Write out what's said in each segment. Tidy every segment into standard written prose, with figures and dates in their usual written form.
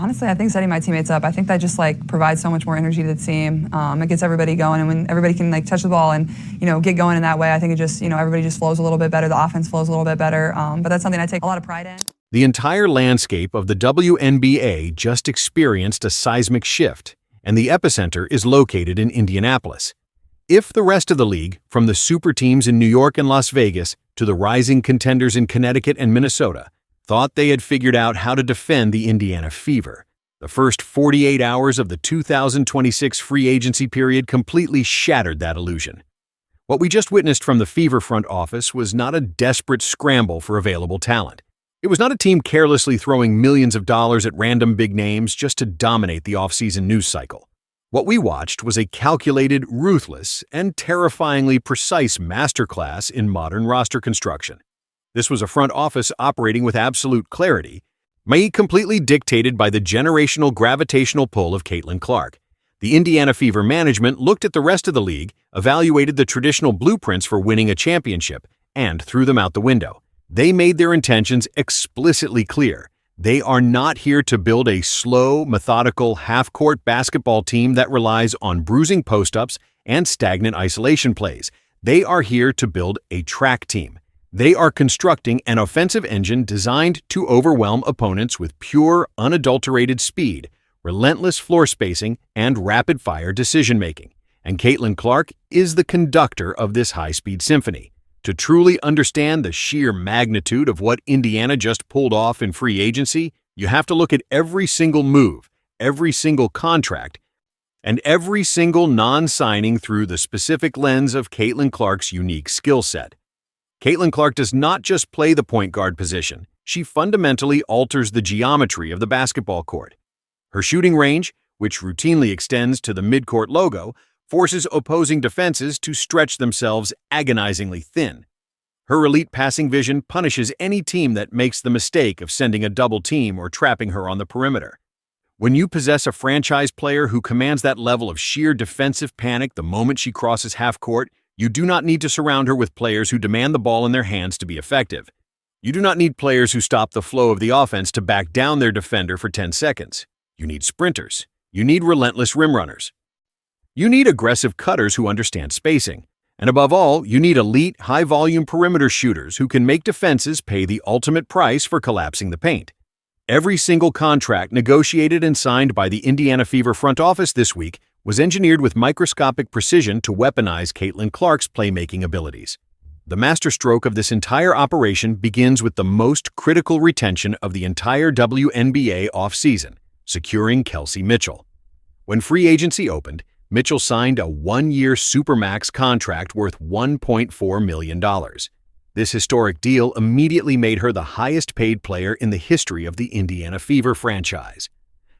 Honestly, I think setting my teammates up. I think that just like provides so much more energy to the team. It gets everybody going, and when everybody can like touch the ball and get going in that way, I think it just everybody just flows a little bit better. The offense flows a little bit better. But that's something I take a lot of pride in. The entire landscape of the WNBA just experienced a seismic shift, and the epicenter is located in Indianapolis. If the rest of the league, from the super teams in New York and Las Vegas to the rising contenders in Connecticut and Minnesota, thought they had figured out how to defend the Indiana Fever, the first 48 hours of the 2026 free agency period completely shattered that illusion. What we just witnessed from the Fever front office was not a desperate scramble for available talent. It was not a team carelessly throwing millions of dollars at random big names just to dominate the offseason news cycle. What we watched was a calculated, ruthless, and terrifyingly precise masterclass in modern roster construction. This was a front office operating with absolute clarity, made completely dictated by the generational gravitational pull of Caitlin Clark. The Indiana Fever management looked at the rest of the league, evaluated the traditional blueprints for winning a championship, and threw them out the window. They made their intentions explicitly clear. They are not here to build a slow, methodical, half-court basketball team that relies on bruising post-ups and stagnant isolation plays. They are here to build a track team. They are constructing an offensive engine designed to overwhelm opponents with pure, unadulterated speed, relentless floor spacing, and rapid-fire decision-making. And Caitlin Clark is the conductor of this high-speed symphony. To truly understand the sheer magnitude of what Indiana just pulled off in free agency, you have to look at every single move, every single contract, and every single non-signing through the specific lens of Caitlin Clark's unique skill set. Caitlin Clark does not just play the point guard position, she fundamentally alters the geometry of the basketball court. Her shooting range, which routinely extends to the midcourt logo, forces opposing defenses to stretch themselves agonizingly thin. Her elite passing vision punishes any team that makes the mistake of sending a double team or trapping her on the perimeter. When you possess a franchise player who commands that level of sheer defensive panic the moment she crosses half court, you do not need to surround her with players who demand the ball in their hands to be effective. You do not need players who stop the flow of the offense to back down their defender for 10 seconds. You need sprinters. You need relentless rim runners. You need aggressive cutters who understand spacing. And above all, you need elite, high-volume perimeter shooters who can make defenses pay the ultimate price for collapsing the paint. Every single contract negotiated and signed by the Indiana Fever front office this week was engineered with microscopic precision to weaponize Caitlin Clark's playmaking abilities. The masterstroke of this entire operation begins with the most critical retention of the entire WNBA offseason, securing Kelsey Mitchell. When free agency opened, Mitchell signed a one-year supermax contract worth $1.4 million. This historic deal immediately made her the highest-paid player in the history of the Indiana Fever franchise.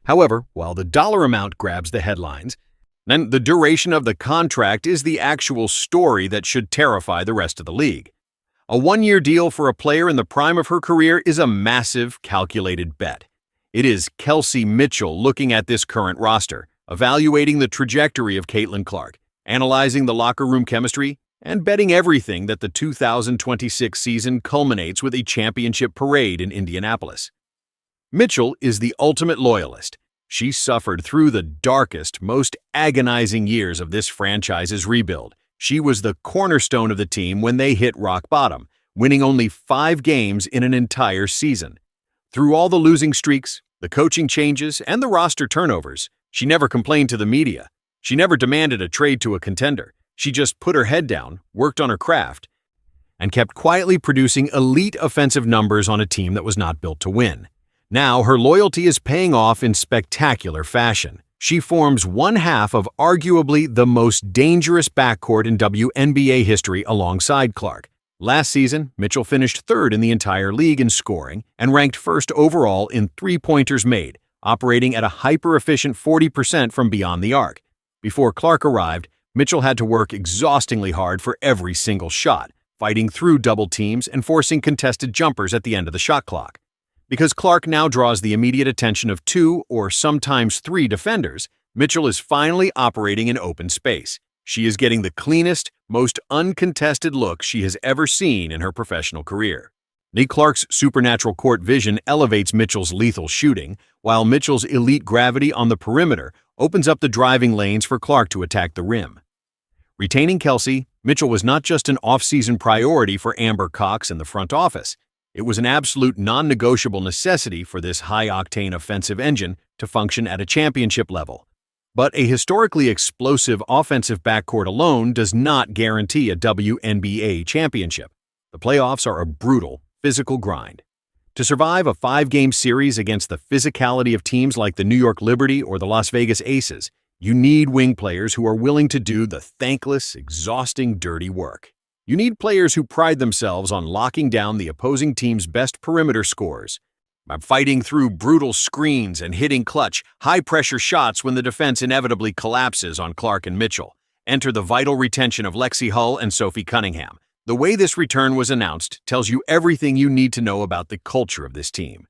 However, while the dollar amount grabs the headlines, then the duration of the contract is the actual story that should terrify the rest of the league. A one-year deal for a player in the prime of her career is a massive, calculated bet. It is Kelsey Mitchell looking at this current roster, evaluating the trajectory of Caitlin Clark, analyzing the locker room chemistry, and betting everything that the 2026 season culminates with a championship parade in Indianapolis. Mitchell is the ultimate loyalist. She suffered through the darkest, most agonizing years of this franchise's rebuild. She was the cornerstone of the team when they hit rock bottom, winning only 5 games in an entire season. Through all the losing streaks, the coaching changes, and the roster turnovers, she never complained to the media. She never demanded a trade to a contender. She just put her head down, worked on her craft, and kept quietly producing elite offensive numbers on a team that was not built to win. Now, her loyalty is paying off in spectacular fashion. She forms one half of arguably the most dangerous backcourt in WNBA history alongside Clark. Last season, Mitchell finished 3rd in the entire league in scoring and ranked 1st overall in three-pointers made, operating at a hyper-efficient 40% from beyond the arc. Before Clark arrived, Mitchell had to work exhaustingly hard for every single shot, fighting through double teams and forcing contested jumpers at the end of the shot clock. Because Clark now draws the immediate attention of 2 or sometimes 3 defenders, Mitchell is finally operating in open space. She is getting the cleanest, most uncontested look she has ever seen in her professional career. Mo'Nique Clark's supernatural court vision elevates Mitchell's lethal shooting, while Mitchell's elite gravity on the perimeter opens up the driving lanes for Clark to attack the rim. Retaining Kelsey, Mitchell was not just an off-season priority for Amber Cox and the front office. It was an absolute non-negotiable necessity for this high-octane offensive engine to function at a championship level. But a historically explosive offensive backcourt alone does not guarantee a WNBA championship. The playoffs are a brutal, physical grind. To survive a 5-game series against the physicality of teams like the New York Liberty or the Las Vegas Aces, you need wing players who are willing to do the thankless, exhausting, dirty work. You need players who pride themselves on locking down the opposing team's best perimeter scorers, by fighting through brutal screens and hitting clutch, high-pressure shots when the defense inevitably collapses on Clark and Mitchell. Enter the vital retention of Lexie Hull and Sophie Cunningham. The way this return was announced tells you everything you need to know about the culture of this team.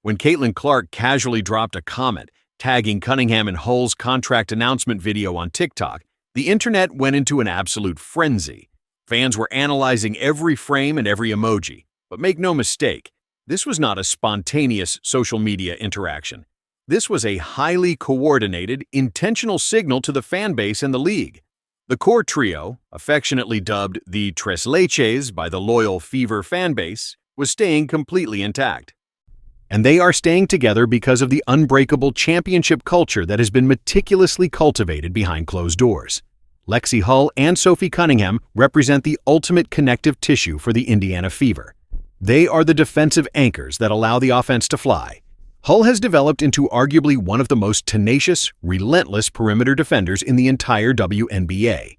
When Caitlin Clark casually dropped a comment tagging Cunningham in Hull's contract announcement video on TikTok, the internet went into an absolute frenzy. Fans were analyzing every frame and every emoji. But make no mistake, this was not a spontaneous social media interaction. This was a highly coordinated, intentional signal to the fan base and the league. The core trio, affectionately dubbed the Tres Leches by the loyal Fever fanbase, was staying completely intact. And they are staying together because of the unbreakable championship culture that has been meticulously cultivated behind closed doors. Lexie Hull and Sophie Cunningham represent the ultimate connective tissue for the Indiana Fever. They are the defensive anchors that allow the offense to fly. Hull has developed into arguably one of the most tenacious, relentless perimeter defenders in the entire WNBA.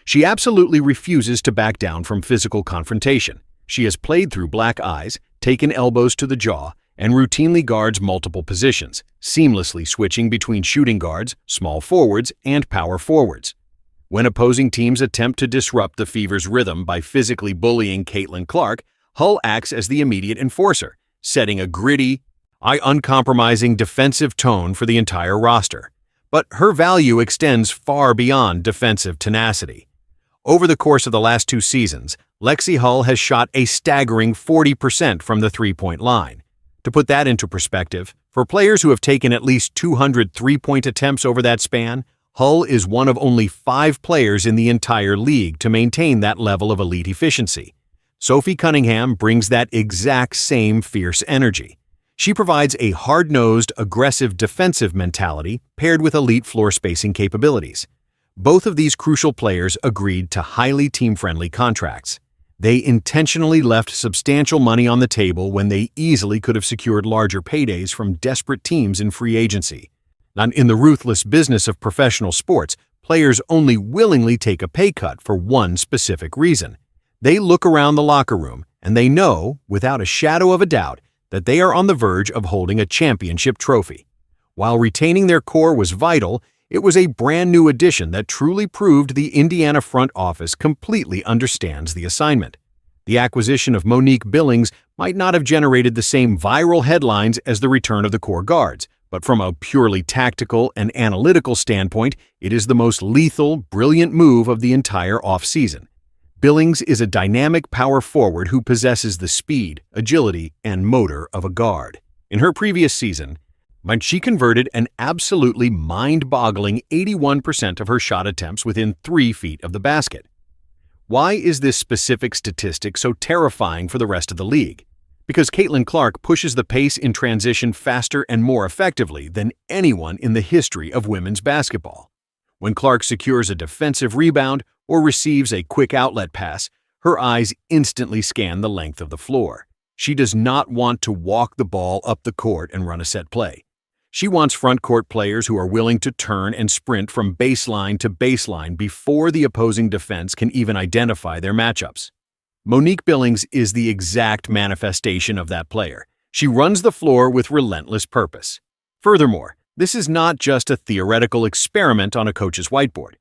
She absolutely refuses to back down from physical confrontation. She has played through black eyes, taken elbows to the jaw, and routinely guards multiple positions, seamlessly switching between shooting guards, small forwards, and power forwards. When opposing teams attempt to disrupt the Fever's rhythm by physically bullying Caitlin Clark, Hull acts as the immediate enforcer, setting a gritty, uncompromising defensive tone for the entire roster. But her value extends far beyond defensive tenacity. Over the course of the last 2 seasons, Lexie Hull has shot a staggering 40% from the three-point line. To put that into perspective, for players who have taken at least 200 three-point attempts over that span, Hull is one of only 5 players in the entire league to maintain that level of elite efficiency. Sophie Cunningham brings that exact same fierce energy. She provides a hard-nosed, aggressive defensive mentality paired with elite floor spacing capabilities. Both of these crucial players agreed to highly team-friendly contracts. They intentionally left substantial money on the table when they easily could have secured larger paydays from desperate teams in free agency. Now, in the ruthless business of professional sports, players only willingly take a pay cut for one specific reason. They look around the locker room and they know, without a shadow of a doubt, that they are on the verge of holding a championship trophy. While retaining their core was vital, it was a brand new addition that truly proved the Indiana front office completely understands the assignment. The acquisition of Mo'Nique Billings might not have generated the same viral headlines as the return of the core guards, but from a purely tactical and analytical standpoint, it is the most lethal, brilliant move of the entire offseason. Billings is a dynamic power forward who possesses the speed, agility, and motor of a guard. In her previous season, she converted an absolutely mind-boggling 81% of her shot attempts within 3 feet of the basket. Why is this specific statistic so terrifying for the rest of the league? Because Caitlin Clark pushes the pace in transition faster and more effectively than anyone in the history of women's basketball. When Clark secures a defensive rebound or receives a quick outlet pass, her eyes instantly scan the length of the floor. She does not want to walk the ball up the court and run a set play. She wants front court players who are willing to turn and sprint from baseline to baseline before the opposing defense can even identify their matchups. Mo'Nique Billings is the exact manifestation of that player. She runs the floor with relentless purpose. Furthermore, this is not just a theoretical experiment on a coach's whiteboard.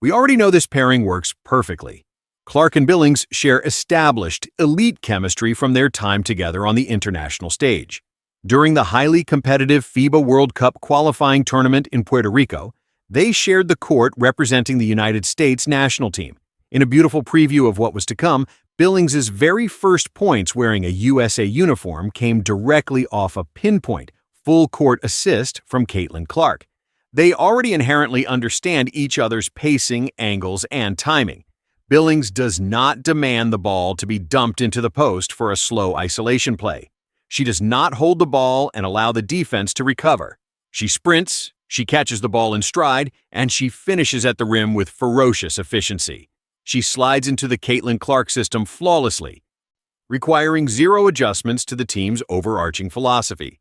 We already know this pairing works perfectly. Clark and Billings share established, elite chemistry from their time together on the international stage. During the highly competitive FIBA World Cup qualifying tournament in Puerto Rico, they shared the court representing the United States national team. In a beautiful preview of what was to come, Billings's very first points wearing a USA uniform came directly off a pinpoint, full-court assist from Caitlin Clark. They already inherently understand each other's pacing, angles, and timing. Billings does not demand the ball to be dumped into the post for a slow isolation play. She does not hold the ball and allow the defense to recover. She sprints, she catches the ball in stride, and she finishes at the rim with ferocious efficiency. She slides into the Caitlin Clark system flawlessly, requiring zero adjustments to the team's overarching philosophy.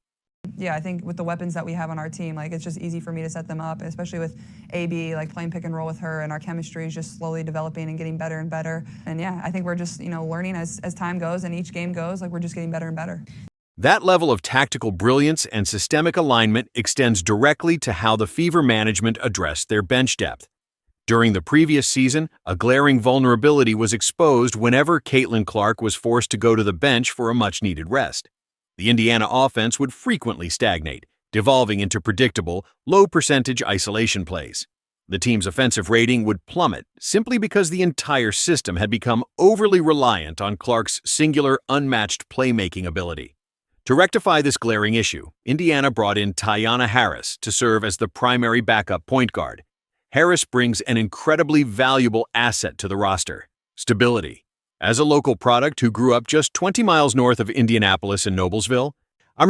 Yeah, I think with the weapons that we have on our team, like it's just easy for me to set them up, especially with AB, like playing pick and roll with her, and our chemistry is just slowly developing and getting better and better. And yeah, I think we're just, learning as time goes and each game goes, like we're just getting better and better. That level of tactical brilliance and systemic alignment extends directly to how the Fever management addressed their bench depth. During the previous season, a glaring vulnerability was exposed whenever Caitlin Clark was forced to go to the bench for a much-needed rest. The Indiana offense would frequently stagnate, devolving into predictable, low-percentage isolation plays. The team's offensive rating would plummet simply because the entire system had become overly reliant on Clark's singular, unmatched playmaking ability. To rectify this glaring issue, Indiana brought in Tayana Harris to serve as the primary backup point guard. Harris brings an incredibly valuable asset to the roster: stability. As a local product who grew up just 20 miles north of Indianapolis in Noblesville,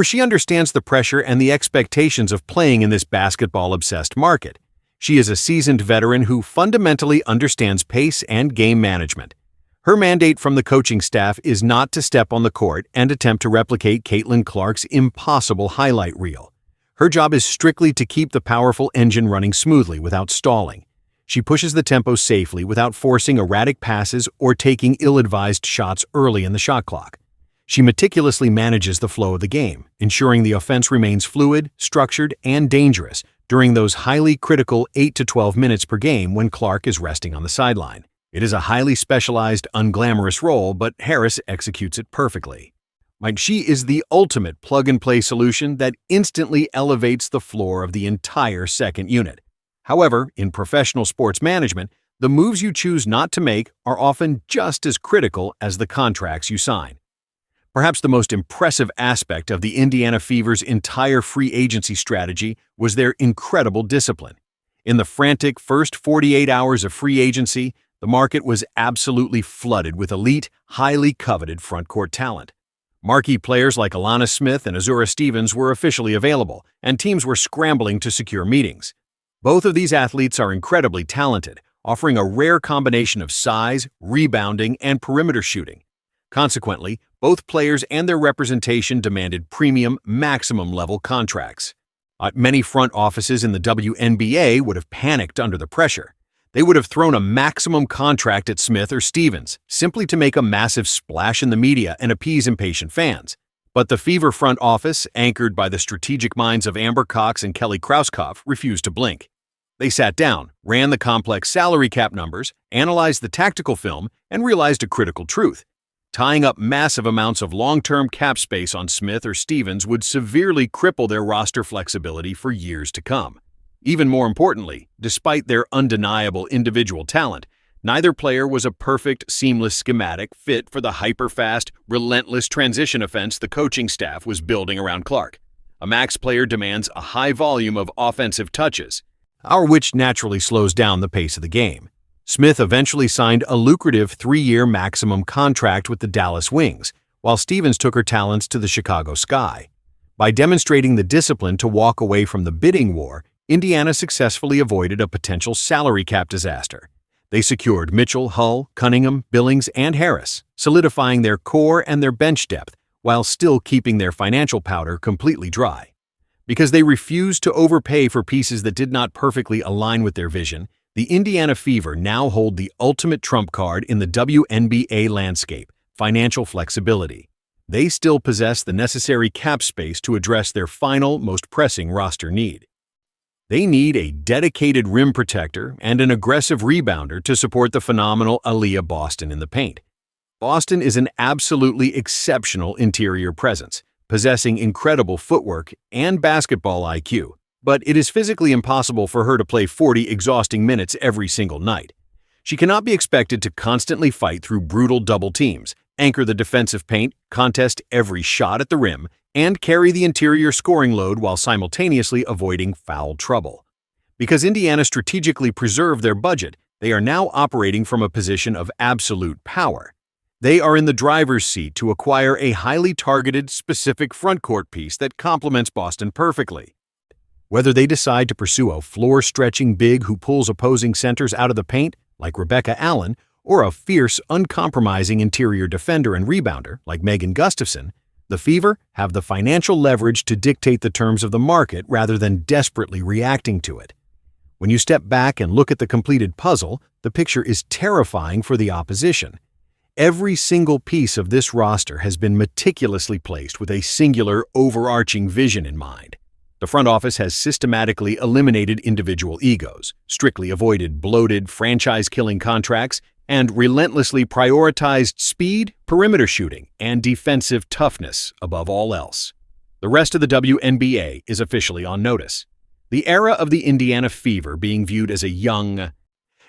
she understands the pressure and the expectations of playing in this basketball-obsessed market. She is a seasoned veteran who fundamentally understands pace and game management. Her mandate from the coaching staff is not to step on the court and attempt to replicate Caitlin Clark's impossible highlight reel. Her job is strictly to keep the powerful engine running smoothly without stalling. She pushes the tempo safely without forcing erratic passes or taking ill-advised shots early in the shot clock. She meticulously manages the flow of the game, ensuring the offense remains fluid, structured, and dangerous during those highly critical 8 to 12 minutes per game when Clark is resting on the sideline. It is a highly specialized, unglamorous role, but Harris executes it perfectly. She is the ultimate plug-and-play solution that instantly elevates the floor of the entire second unit. However, in professional sports management, the moves you choose not to make are often just as critical as the contracts you sign. Perhaps the most impressive aspect of the Indiana Fever's entire free agency strategy was their incredible discipline. In the frantic first 48 hours of free agency, the market was absolutely flooded with elite, highly coveted front-court talent. Marquee players like Alana Smith and Azura Stevens were officially available, and teams were scrambling to secure meetings. Both of these athletes are incredibly talented, offering a rare combination of size, rebounding, and perimeter shooting. Consequently, both players and their representation demanded premium, maximum-level contracts. Many front offices in the WNBA would have panicked under the pressure. They would have thrown a maximum contract at Smith or Stevens, simply to make a massive splash in the media and appease impatient fans. But the Fever front office, anchored by the strategic minds of Amber Cox and Kelly Krauskopf, refused to blink. They sat down, ran the complex salary cap numbers, analyzed the tactical film, and realized a critical truth. Tying up massive amounts of long-term cap space on Smith or Stevens would severely cripple their roster flexibility for years to come. Even more importantly, despite their undeniable individual talent, neither player was a perfect, seamless schematic fit for the hyper-fast, relentless transition offense the coaching staff was building around Clark. A max player demands a high volume of offensive touches, which naturally slows down the pace of the game. Smith eventually signed a lucrative 3-year maximum contract with the Dallas Wings, while Stevens took her talents to the Chicago Sky. By demonstrating the discipline to walk away from the bidding war, Indiana successfully avoided a potential salary cap disaster. They secured Mitchell, Hull, Cunningham, Billings, and Harris, solidifying their core and their bench depth while still keeping their financial powder completely dry. Because they refused to overpay for pieces that did not perfectly align with their vision, the Indiana Fever now hold the ultimate trump card in the WNBA landscape: financial flexibility. They still possess the necessary cap space to address their final, most pressing roster need. They need a dedicated rim protector and an aggressive rebounder to support the phenomenal Aaliyah Boston in the paint. Boston is an absolutely exceptional interior presence, possessing incredible footwork and basketball IQ, but it is physically impossible for her to play 40 exhausting minutes every single night. She cannot be expected to constantly fight through brutal double teams, anchor the defensive paint, contest every shot at the rim, and carry the interior scoring load while simultaneously avoiding foul trouble. Because Indiana strategically preserved their budget, they are now operating from a position of absolute power. They are in the driver's seat to acquire a highly targeted, specific frontcourt piece that complements Boston perfectly. Whether they decide to pursue a floor-stretching big who pulls opposing centers out of the paint, like Rebecca Allen, or a fierce, uncompromising interior defender and rebounder, like Megan Gustafson, the Fever have the financial leverage to dictate the terms of the market rather than desperately reacting to it. When you step back and look at the completed puzzle, the picture is terrifying for the opposition. Every single piece of this roster has been meticulously placed with a singular, overarching vision in mind. The front office has systematically eliminated individual egos, strictly avoided bloated, franchise-killing contracts, and relentlessly prioritized speed, perimeter shooting, and defensive toughness above all else. The rest of the WNBA is officially on notice. The era of the Indiana Fever being viewed as a young,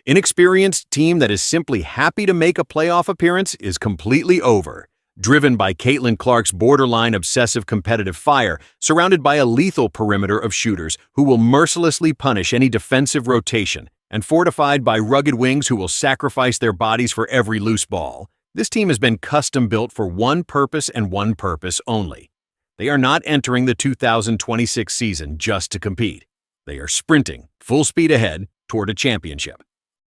inexperienced team that is simply happy to make a playoff appearance is completely over. Driven by Caitlin Clark's borderline obsessive competitive fire, surrounded by a lethal perimeter of shooters who will mercilessly punish any defensive rotation, and fortified by rugged wings who will sacrifice their bodies for every loose ball, this team has been custom-built for one purpose and one purpose only. They are not entering the 2026 season just to compete. They are sprinting, full speed ahead, toward a championship.